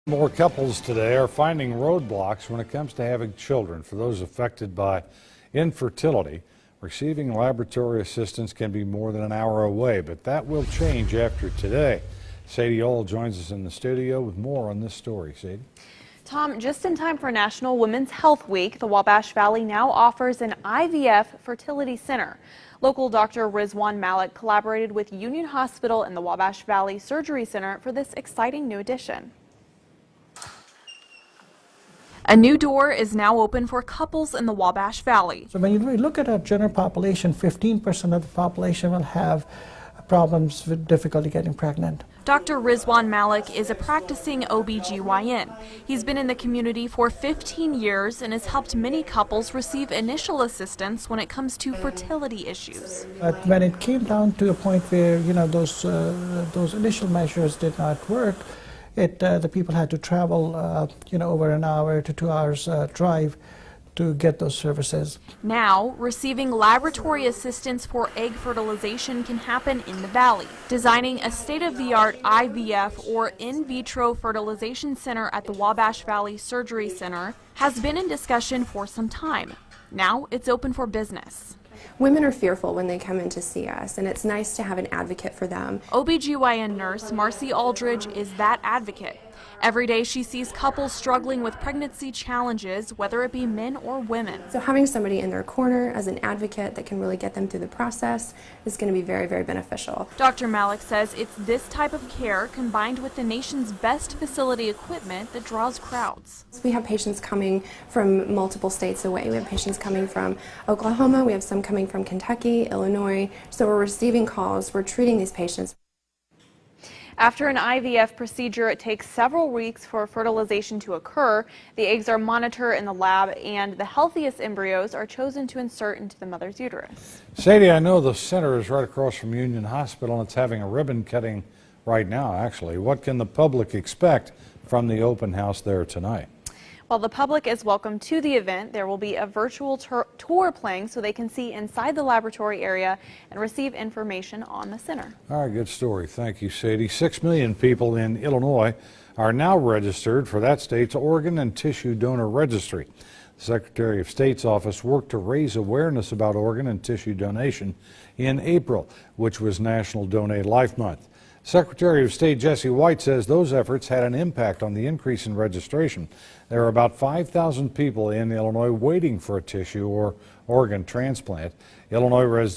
More couples today are finding roadblocks when it comes to having children. For those affected by infertility, receiving laboratory assistance can be more than an hour away, but that will change after today. Sadie Ohl joins us in the studio with more on this story. Sadie? Tom, just in time for National Women's Health Week, the Wabash Valley now offers an IVF fertility center. Local Dr. Rizwan Malik collaborated with Union Hospital and the Wabash Valley Surgery Center for this exciting new addition. A new door is now open for couples in the Wabash Valley. So when you look at our general population, 15% of the population will have problems with difficulty getting pregnant. Dr. Rizwan Malik is a practicing OBGYN. He's been in the community for 15 years and has helped many couples receive initial assistance when it comes to fertility issues. But when it came down to a point where, those initial measures did not work, the people had to travel, over an hour to 2 hours drive to get those services. Now, receiving laboratory assistance for egg fertilization can happen in the valley. Designing a state-of-the-art IVF or in vitro fertilization center at the Wabash Valley Surgery Center has been in discussion for some time. Now it's open for business. Women are fearful when they come in to see us, and it's nice to have an advocate for them. OBGYN nurse Marcy Aldridge is that advocate. Every day she sees couples struggling with pregnancy challenges, whether it be men or women. So having somebody in their corner as an advocate that can really get them through the process is going to be very, very beneficial. Dr. Malik says it's this type of care combined with the nation's best facility equipment that draws crowds. We have patients coming from multiple states away. We have patients coming from Oklahoma, we have some coming from Kentucky, Illinois. So we're receiving calls, we're treating these patients. After an IVF procedure, it takes several weeks for fertilization to occur. The eggs are monitored in the lab, and the healthiest embryos are chosen to insert into the mother's uterus. Sadie, I know the center is right across from Union Hospital, and it's having a ribbon cutting right now, actually. What can the public expect from the open house there tonight? While the public is welcome to the event, there will be a virtual tour playing so they can see inside the laboratory area and receive information on the center. All right, good story. Thank you, Sadie. 6 million people in Illinois are now registered for that state's organ and tissue donor registry. The Secretary of State's office worked to raise awareness about organ and tissue donation in April, which was National Donate Life Month. Secretary of State Jesse White says those efforts had an impact on the increase in registration. There are about 5,000 people in Illinois waiting for a tissue or organ transplant. Illinois residents